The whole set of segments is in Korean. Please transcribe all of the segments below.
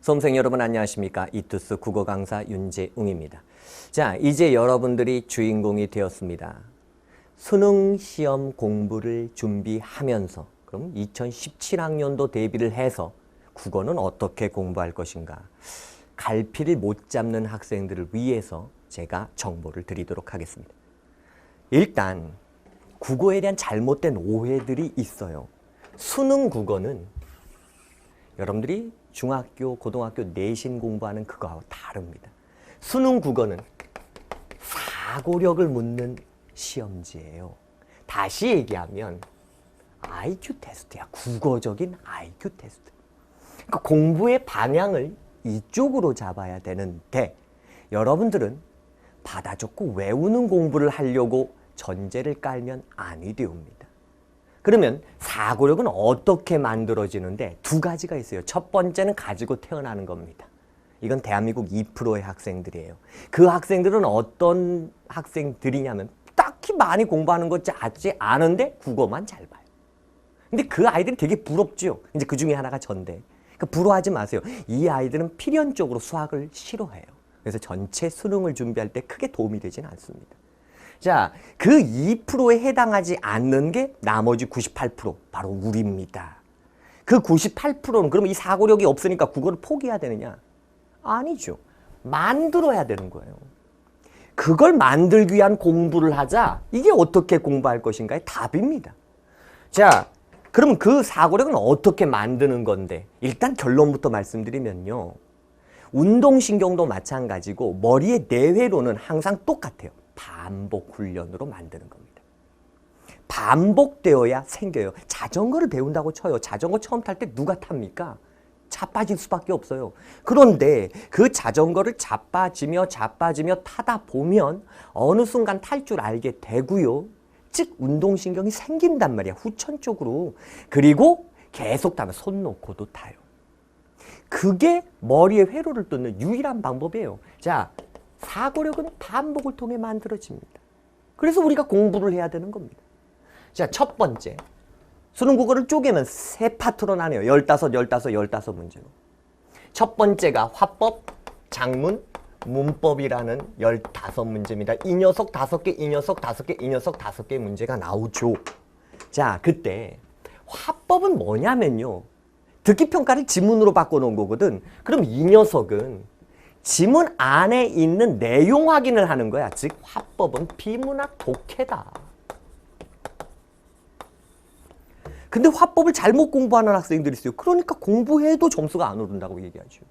수험생 여러분 안녕하십니까? 이투스 국어 강사 윤재웅입니다. 자, 이제 여러분들이 주인공이 되었습니다. 수능 시험 공부를 준비하면서 그럼 2017학년도 대비를 해서 국어는 어떻게 공부할 것인가? 갈피를 못 잡는 학생들을 위해서 제가 정보를 드리도록 하겠습니다. 일단 국어에 대한 잘못된 오해들이 있어요. 수능 국어는 여러분들이 중학교, 고등학교 내신 공부하는 그거하고 다릅니다. 수능 국어는 사고력을 묻는 시험지예요. 다시 얘기하면 IQ 테스트야. 국어적인 IQ 테스트. 그러니까 공부의 방향을 이쪽으로 잡아야 되는데 여러분들은 받아 적고 외우는 공부를 하려고 전제를 깔면 아니 되옵니다. 그러면 사고력은 어떻게 만들어지는데 두 가지가 있어요. 첫 번째는 가지고 태어나는 겁니다. 이건 대한민국 2%의 학생들이에요. 그 학생들은 어떤 학생들이냐면 딱히 많이 공부하는 것 같지 않은데 국어만 잘 봐요. 근데 그 아이들이 되게 부럽죠. 이제 그 중에 하나가 전데. 그러니까 부러워하지 마세요. 이 아이들은 필연적으로 수학을 싫어해요. 그래서 전체 수능을 준비할 때 크게 도움이 되진 않습니다. 자, 그 2%에 해당하지 않는 게 나머지 98% 바로 우리입니다. 그 98%는 그럼 이 사고력이 없으니까 국어를 포기해야 되느냐? 아니죠. 만들어야 되는 거예요. 그걸 만들기 위한 공부를 하자. 이게 어떻게 공부할 것인가의 답입니다. 자, 그럼 그 사고력은 어떻게 만드는 건데? 일단 결론부터 말씀드리면요. 운동신경도 마찬가지고 머리의 내회로는 항상 똑같아요. 반복 훈련으로 만드는 겁니다. 반복되어야 생겨요. 자전거를 배운다고 쳐요. 자전거 처음 탈 때 누가 탑니까? 자빠질 수밖에 없어요. 그런데 그 자전거를 자빠지며 타다 보면 어느 순간 탈 줄 알게 되고요. 즉 운동신경이 생긴단 말이야. 후천 쪽으로. 그리고 계속 타면 손 놓고도 타요. 그게 머리의 회로를 뚫는 유일한 방법이에요. 자, 사고력은 반복을 통해 만들어집니다. 그래서 우리가 공부를 해야 되는 겁니다. 자, 첫 번째. 수능 국어를 쪼개면 세 파트로 나뉘어요. 15 문제로. 첫 번째가 화법, 작문, 문법이라는 15문제입니다. 이 녀석 5개, 이 녀석 5개, 이 녀석 5개 문제가 나오죠. 자, 그때 화법은 뭐냐면요. 듣기평가를 지문으로 바꿔놓은 거거든. 그럼 이 녀석은 지문 안에 있는 내용 확인을 하는 거야. 즉 화법은 비문학 독해다. 근데 화법을 잘못 공부하는 학생들이 있어요. 그러니까 공부해도 점수가 안 오른다고 얘기하죠.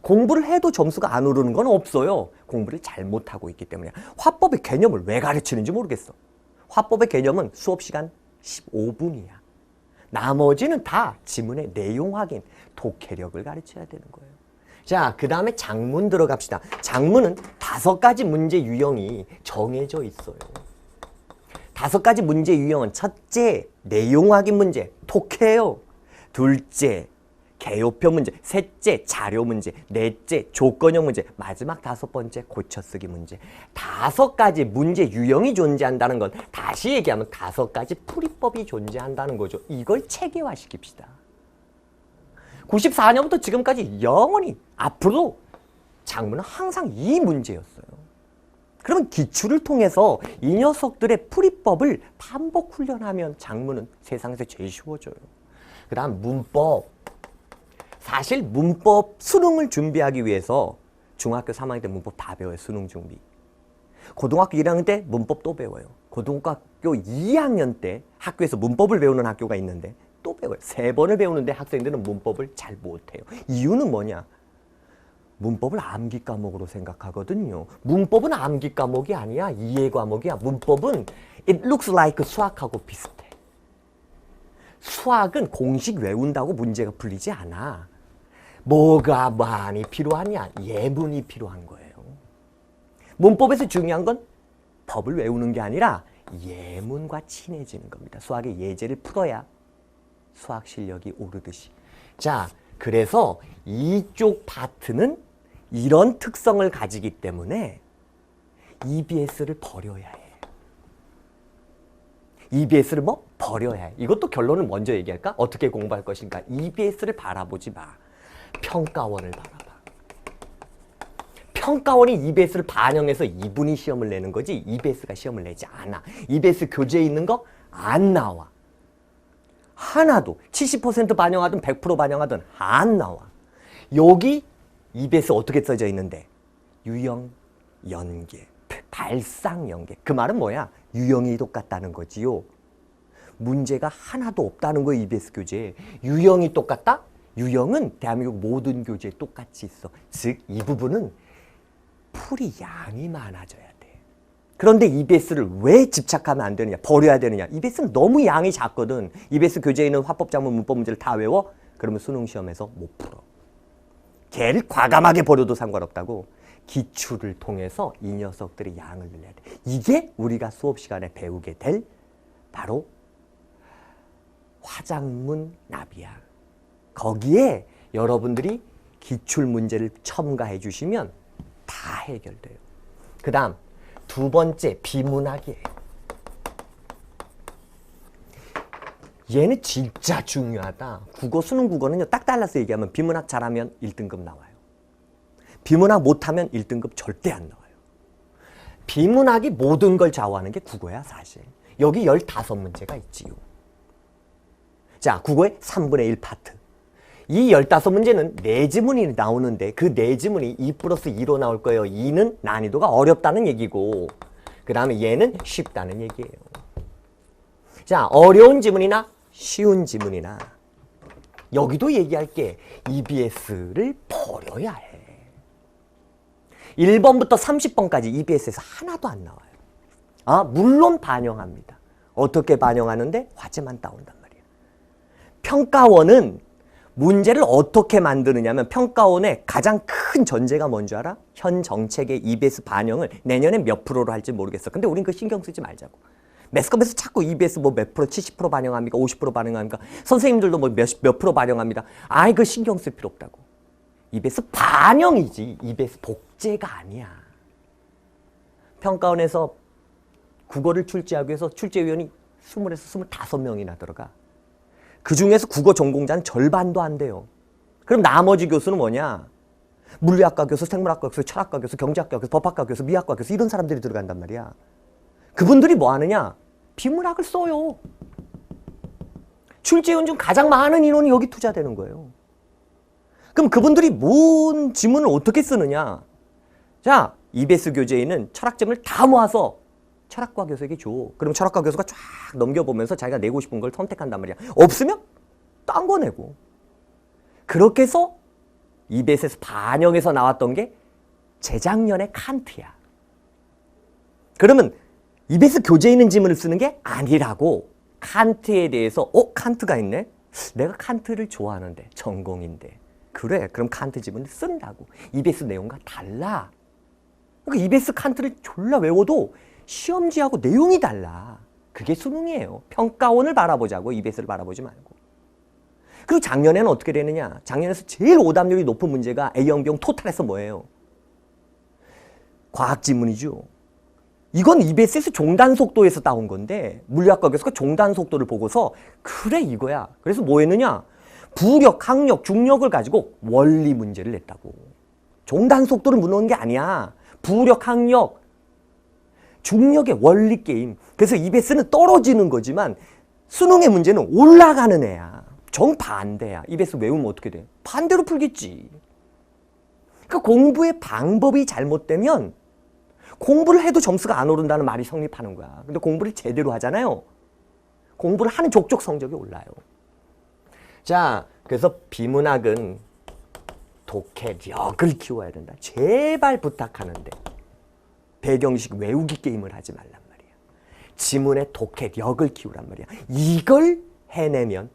공부를 해도 점수가 안 오르는 건 없어요. 공부를 잘못하고 있기 때문에. 화법의 개념을 왜 가르치는지 모르겠어. 화법의 개념은 수업 시간 15분이야. 나머지는 다 지문의 내용 확인, 독해력을 가르쳐야 되는 거예요. 자, 그 다음에 작문 들어갑시다. 작문은 5가지 문제 유형이 정해져 있어요. 5가지 문제 유형은 첫째, 내용 확인 문제, 독해요. 둘째, 개요표 문제. 셋째, 자료 문제. 넷째, 조건형 문제. 마지막 5번째, 고쳐쓰기 문제. 5가지 문제 유형이 존재한다는 건 다시 얘기하면 5가지 풀이법이 존재한다는 거죠. 이걸 체계화시킵시다. 94년부터 지금까지 영원히 앞으로 작문은 항상 이 문제였어요. 그러면 기출을 통해서 이 녀석들의 풀이법을 반복 훈련하면 작문은 세상에서 제일 쉬워져요. 그 다음 문법. 사실 문법 수능을 준비하기 위해서 중학교 3학년 때 문법 다 배워요. 수능 준비. 고등학교 1학년 때 문법 또 배워요. 고등학교 2학년 때 학교에서 문법을 배우는 학교가 있는데 또 배워요. 3번을 배우는데 학생들은 문법을 잘 못해요. 이유는 뭐냐? 문법을 암기 과목으로 생각하거든요. 문법은 암기 과목이 아니야. 이해 과목이야. 문법은 it looks like 수학하고 비슷해. 수학은 공식 외운다고 문제가 풀리지 않아. 뭐가 많이 필요하냐? 예문이 필요한 거예요. 문법에서 중요한 건 법을 외우는 게 아니라 예문과 친해지는 겁니다. 수학의 예제를 풀어야 수학 실력이 오르듯이. 자, 그래서 이쪽 파트는 이런 특성을 가지기 때문에 EBS를 버려야 해. EBS를 뭐? 버려야 해. 이것도 결론을 먼저 얘기할까? 어떻게 공부할 것인가? EBS를 바라보지 마. 평가원을 바라봐. 평가원이 EBS를 반영해서 이분이 시험을 내는 거지 EBS가 시험을 내지 않아. EBS 교재에 있는 거 안 나와. 하나도 70% 반영하든 100% 반영하든 안 나와. 여기 EBS 어떻게 써져 있는데? 유형, 연계, 발상, 연계. 그 말은 뭐야? 유형이 똑같다는 거지요. 문제가 하나도 없다는 거예요. EBS 교재에. 유형이 똑같다? 유형은 대한민국 모든 교재에 똑같이 있어. 즉 이 부분은 풀이 양이 많아져야 돼. 그런데 EBS를 왜 집착하면 안 되느냐? 버려야 되느냐? EBS는 너무 양이 작거든. EBS 교재에 있는 화법, 작문, 문법 문제를 다 외워? 그러면 수능 시험에서 못 풀어. 걔를 과감하게 버려도 상관없다고. 기출을 통해서 이 녀석들의 양을 늘려야 돼. 이게 우리가 수업 시간에 배우게 될 바로 화작문 나비야. 거기에 여러분들이 기출 문제를 첨가해 주시면 다 해결돼요. 그 다음 두 번째 비문학이에요. 얘는 진짜 중요하다. 국어, 수능 국어는요. 딱 잘라서 얘기하면 비문학 잘하면 1등급 나와요. 비문학 못하면 1등급 절대 안 나와요. 비문학이 모든 걸 좌우하는 게 국어야 사실. 여기 15문제가 있지요. 자, 국어의 3분의 1 파트. 이 15문제는 내지문이 나오는데 그 내지문이 2 플러스 2로 나올 거예요. 2는 난이도가 어렵다는 얘기고 그 다음에 얘는 쉽다는 얘기예요. 자, 어려운 지문이나 쉬운 지문이나 여기도 얘기할게. EBS를 버려야 해. 1번부터 30번까지 EBS에서 하나도 안 나와요. 물론 반영합니다. 어떻게 반영하는데? 화제만 따온단 말이에요. 평가원은 문제를 어떻게 만드느냐면 평가원의 가장 큰 전제가 뭔지 알아? 현 정책의 EBS 반영을 내년에 몇 프로로 할지 모르겠어. 근데 우린 그 신경 쓰지 말자고. 매스컴에서 자꾸 EBS 뭐 몇 프로, 70% 반영합니까? 50% 반영합니까? 선생님들도 뭐 몇 프로 반영합니다. 아이, 그 신경 쓸 필요 없다고. EBS 반영이지 EBS 복제가 아니야. 평가원에서 국어를 출제하기 위해서 출제위원이 20에서 25명이나 들어가. 그 중에서 국어 전공자는 절반도 안 돼요. 그럼 나머지 교수는 뭐냐? 물리학과 교수, 생물학과 교수, 철학과 교수, 경제학과 교수, 법학과 교수, 미학과 교수 이런 사람들이 들어간단 말이야. 그분들이 뭐 하느냐? 비문학을 써요. 출제위원 중 가장 많은 인원이 여기 투자되는 거예요. 그럼 그분들이 뭔 지문을 어떻게 쓰느냐? 자, EBS 교재에 있는 철학점을 다 모아서 철학과 교수에게 줘. 그럼 철학과 교수가 쫙 넘겨보면서 자기가 내고 싶은 걸 선택한단 말이야. 없으면 딴 거 내고. 그렇게 해서 EBS에서 반영해서 나왔던 게 재작년의 칸트야. 그러면 EBS 교재에 있는 지문을 쓰는 게 아니라고. 칸트에 대해서 칸트가 있네? 내가 칸트를 좋아하는데 전공인데. 그래, 그럼 칸트 지문을 쓴다고. EBS 내용과 달라. 그러니까 EBS 칸트를 졸라 외워도 시험지하고 내용이 달라. 그게 수능이에요. 평가원을 바라보자고. EBS를 바라보지 말고. 그리고 작년에는 어떻게 되느냐. 작년에서 제일 오답률이 높은 문제가 A형, B형 토탈에서 뭐예요? 과학지문이죠. 이건 EBS에서 종단 속도에서 따온 건데 물리학과 교수가 종단 속도를 보고서 그래 이거야. 그래서 뭐 했느냐. 부력, 학력, 중력을 가지고 원리 문제를 냈다고. 종단 속도를 물어놓은 게 아니야. 부력, 학력, 중력의 원리 게임. 그래서 EBS는 떨어지는 거지만 수능의 문제는 올라가는 애야. 정반대야. EBS 외우면 어떻게 돼? 반대로 풀겠지. 그 공부의 방법이 잘못되면 공부를 해도 점수가 안 오른다는 말이 성립하는 거야. 근데 공부를 제대로 하잖아요. 공부를 하는 족족 성적이 올라요. 자, 그래서 비문학은 독해력을 키워야 된다. 제발 부탁하는데. 배경식 외우기 게임을 하지 말란 말이야. 지문의 독해력을 키우란 말이야. 이걸 해내면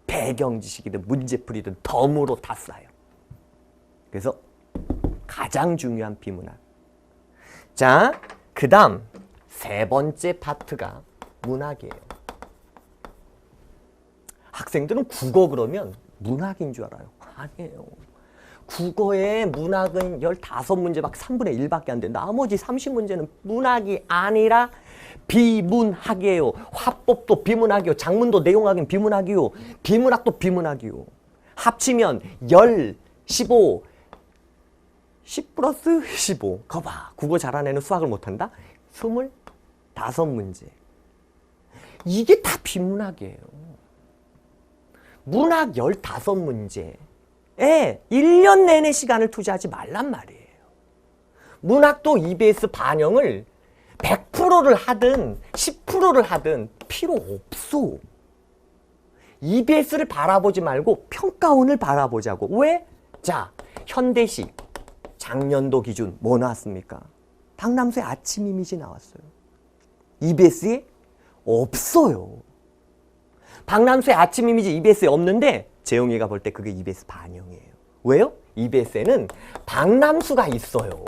배경지식이든 문제풀이든 덤으로 다 쌓여. 그래서 가장 중요한 비문학. 자, 그 다음 세 번째 파트가 문학이에요. 학생들은 국어 그러면 문학인 줄 알아요. 아니에요. 국어의 문학은 15문제 막 3분의 1밖에 안 돼. 나머지 30문제는 문학이 아니라 비문학이에요. 화법도 비문학이요. 장문도 내용학은 비문학이요. 비문학도 비문학이요. 합치면 15, 10 플러스 15. 거봐. 국어 잘하는 애는 수학을 못한다? 25문제. 이게 다 비문학이에요. 문학 15문제에 1년 내내 시간을 투자하지 말란 말이에요. 문학도 EBS 반영을 100%를 하든 10%를 하든 필요 없어. EBS를 바라보지 말고 평가원을 바라보자고. 왜? 자, 현대시 작년도 기준 뭐 나왔습니까? 박남수의 아침 이미지 나왔어요. EBS에 없어요. 박남수의 아침 이미지 EBS에 없는데 재용이가 볼 때 그게 EBS 반영이에요. 왜요? EBS에는 박남수가 있어요.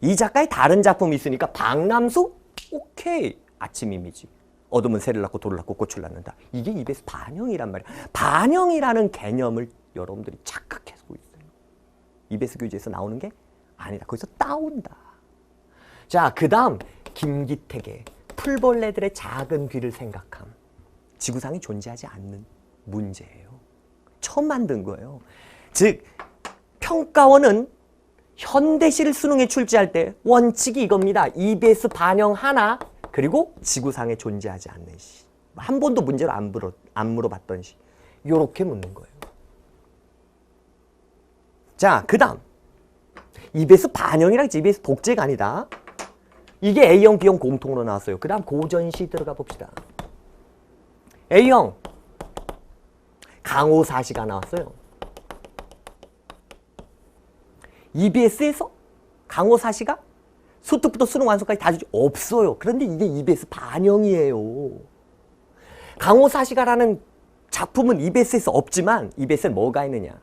이 작가의 다른 작품이 있으니까 박남수? 오케이. 아침 이미지. 어둠은 새를 낳고 돌을 낳고 꽃을 낳는다. 이게 EBS 반영이란 말이야. 반영이라는 개념을 여러분들이 착각하고 있어요. EBS 교재에서 나오는 게 아니다. 거기서 따온다. 자, 그 다음 김기택의 풀벌레들의 작은 귀를 생각함. 지구상에 존재하지 않는 문제예요. 처음 만든 거예요. 즉 평가원은 현대시를 수능에 출제할 때 원칙이 이겁니다. EBS 반영 하나, 그리고 지구상에 존재하지 않는 시. 한 번도 문제로 안 물어봤던 시. 요렇게 묻는 거예요. 자, 그 다음 EBS 반영이랑 EBS 복제가 아니다. 이게 A형, B형 공통으로 나왔어요. 그 다음 고전시 들어가 봅시다. A형 강호사시가 나왔어요. EBS에서 강호사시가 수특부터 수능 완성까지 다 주지 없어요. 그런데 이게 EBS 반영이에요. 강호사시가라는 작품은 EBS에서 없지만 EBS엔 뭐가 있느냐?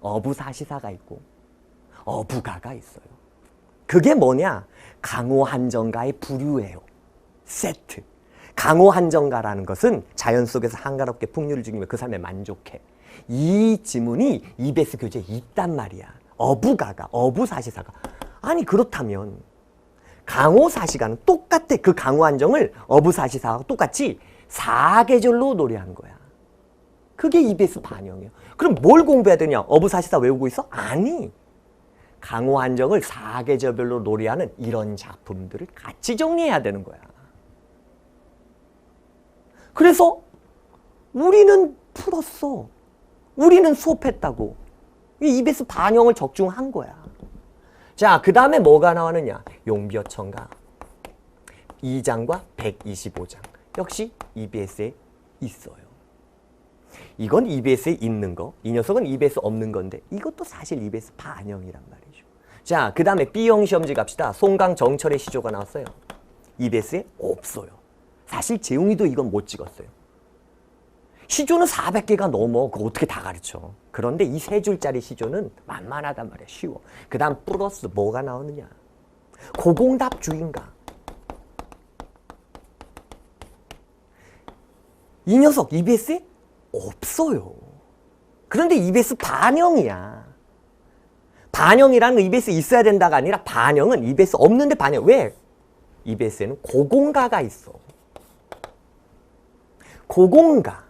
어부사시사가 있고 어부가가 있어요. 그게 뭐냐? 강호한정가의 부류예요. 세트. 강호한정가라는 것은 자연 속에서 한가롭게 풍류를 즐기며 그 삶에 만족해. 이 지문이 EBS 교재에 있단 말이야. 어부가가, 어부사시사가. 아니 그렇다면 강호사시가는 똑같아. 그 강호한정을 어부사시사하고 똑같이 사계절로 노래한 거야. 그게 EBS 반영이에요. 그럼 뭘 공부해야 되냐? 어부사시사 외우고 있어? 아니. 강호한정을 사계절별로 노래하는 이런 작품들을 같이 정리해야 되는 거야. 그래서 우리는 풀었어. 우리는 수업했다고. 이 EBS 반영을 적중한 거야. 자, 그 다음에 뭐가 나왔느냐? 용비어천가 2장과 125장. 역시 EBS에 있어요. 이건 EBS에 있는 거. 이 녀석은 EBS 없는 건데 이것도 사실 EBS 반영이란 말이죠. 자, 그 다음에 B형 시험지 갑시다. 송강 정철의 시조가 나왔어요. EBS에 없어요. 사실 재웅이도 이건 못 찍었어요. 시조는 400개가 넘어. 그거 어떻게 다 가르쳐. 그런데 이 3줄짜리 시조는 만만하단 말이야. 쉬워. 그 다음 플러스 뭐가 나오느냐. 고공답 주인가. 이 녀석 EBS에 없어요. 그런데 EBS 반영이야. 반영이라는 건 EBS 있어야 된다가 아니라 반영은 EBS 없는데 반영. 왜? EBS에는 고공가가 있어. 고공가.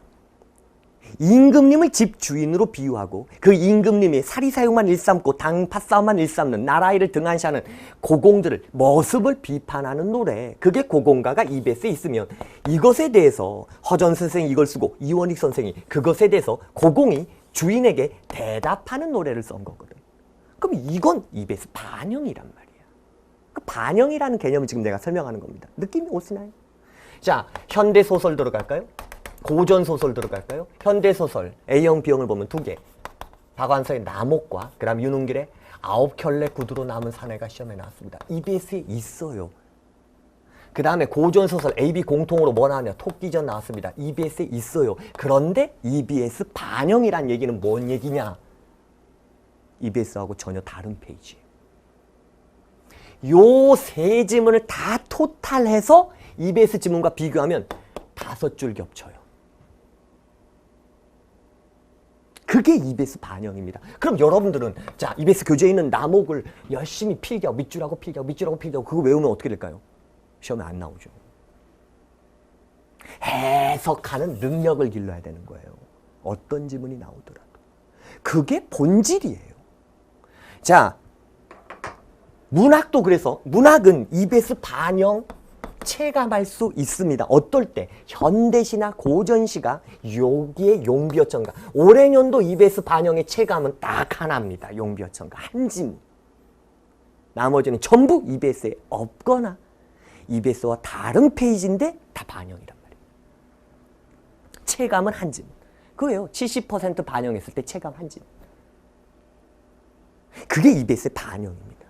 임금님을 집 주인으로 비유하고 그 임금님이 사리사욕만 일삼고 당팥싸움만 일삼는 나라일을 등한시하는 고공들을 모습을 비판하는 노래. 그게 고공가가 EBS에 있으면 이것에 대해서 허전 선생이 이걸 쓰고 이원익 선생이 그것에 대해서 고공이 주인에게 대답하는 노래를 쓴 거거든. 그럼 이건 EBS 반영이란 말이야. 그 반영이라는 개념을 지금 내가 설명하는 겁니다. 느낌이 오시나요? 자, 현대소설 들어갈까요? 고전소설 들어갈까요? 현대소설 A형, B형을 보면 2개. 박완서의 남옥과 그 다음 윤은길의 9켤레 구두로 남은 사내가 시험에 나왔습니다. EBS에 있어요. 그 다음에 고전소설 A, B 공통으로 뭐 나왔냐? 토끼전 나왔습니다. EBS에 있어요. 그런데 EBS 반영이란 얘기는 뭔 얘기냐? EBS하고 전혀 다른 페이지예요. 요 세 지문을 다 토탈해서 EBS 지문과 비교하면 5줄 겹쳐요. 그게 EBS 반영입니다. 그럼 여러분들은 자, EBS 교재에 있는 남옥을 열심히 필기하고 밑줄하고 필기하고 밑줄하고 필기하고 그거 외우면 어떻게 될까요? 시험에 안 나오죠. 해석하는 능력을 길러야 되는 거예요. 어떤 지문이 나오더라도. 그게 본질이에요. 자, 문학도 그래서 문학은 EBS 반영 체감할 수 있습니다. 어떨 때? 현대시나 고전시가 여기에 용비어천가. 올해년도 EBS 반영의 체감은 딱 하나입니다. 용비어천가. 한 지문. 나머지는 전부 EBS에 없거나 EBS와 다른 페이지인데 다 반영이란 말이에요. 체감은 한 지문. 그거예요. 70% 반영했을 때 체감 한 지문. 그게 EBS의 반영입니다.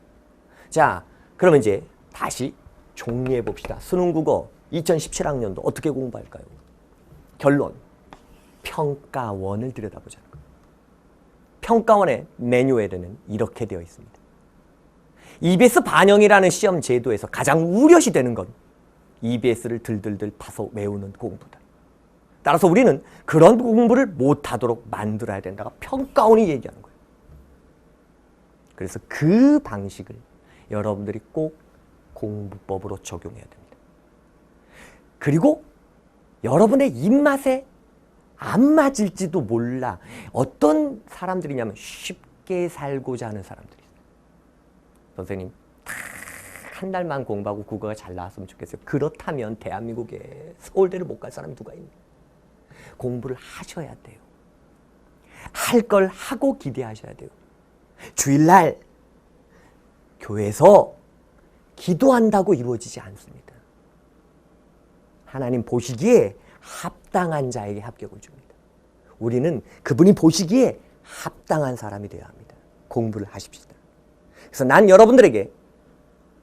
자, 그러면 이제 다시 정리해 봅시다. 수능국어 2017학년도 어떻게 공부할까요? 결론, 평가원을 들여다보자는 거예요. 평가원의 매뉴얼에는 이렇게 되어 있습니다. EBS 반영이라는 시험 제도에서 가장 우려시 되는 건 EBS를 들들들 파서 외우는 공부다. 따라서 우리는 그런 공부를 못하도록 만들어야 된다가 평가원이 얘기하는 거예요. 그래서 그 방식을 여러분들이 꼭 공부법으로 적용해야 됩니다. 그리고 여러분의 입맛에 안 맞을지도 몰라. 어떤 사람들이냐면 쉽게 살고자 하는 사람들이 있어요. 선생님, 한 달만 공부하고 국어가 잘 나왔으면 좋겠어요. 그렇다면 대한민국에 서울대를 못 갈 사람이 누가 있니? 공부를 하셔야 돼요. 할 걸 하고 기대하셔야 돼요. 주일날 교회에서 기도한다고 이루어지지 않습니다. 하나님 보시기에 합당한 자에게 합격을 줍니다. 우리는 그분이 보시기에 합당한 사람이 되어야 합니다. 공부를 하십시다. 그래서 난 여러분들에게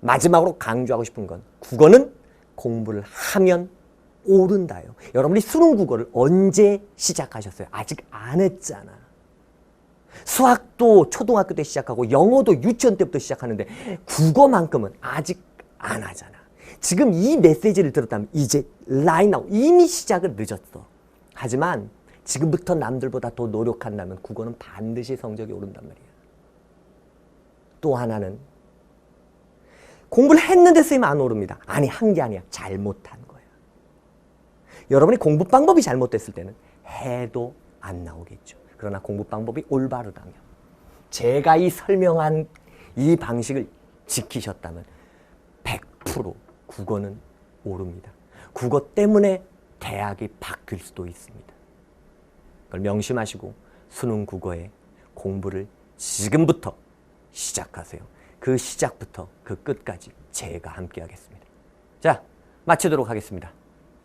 마지막으로 강조하고 싶은 건 국어는 공부를 하면 오른다요. 여러분이 수능 국어를 언제 시작하셨어요? 아직 안 했잖아. 수학도 초등학교 때 시작하고 영어도 유치원 때부터 시작하는데 국어만큼은 아직 안 하잖아. 지금 이 메시지를 들었다면 이제 right now 이미 시작을 늦었어. 하지만 지금부터 남들보다 더 노력한다면 국어는 반드시 성적이 오른단 말이야. 또 하나는 공부를 했는데 쓰이면 안 오릅니다. 아니, 한 게 아니야. 잘못한 거야. 여러분이 공부 방법이 잘못됐을 때는 해도 안 나오겠죠. 그러나 공부 방법이 올바르다면, 제가 이 설명한 이 방식을 지키셨다면 100% 국어는 오릅니다. 국어 때문에 대학이 바뀔 수도 있습니다. 그걸 명심하시고 수능 국어의 공부를 지금부터 시작하세요. 그 시작부터 그 끝까지 제가 함께 하겠습니다. 자, 마치도록 하겠습니다.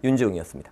윤지웅이었습니다.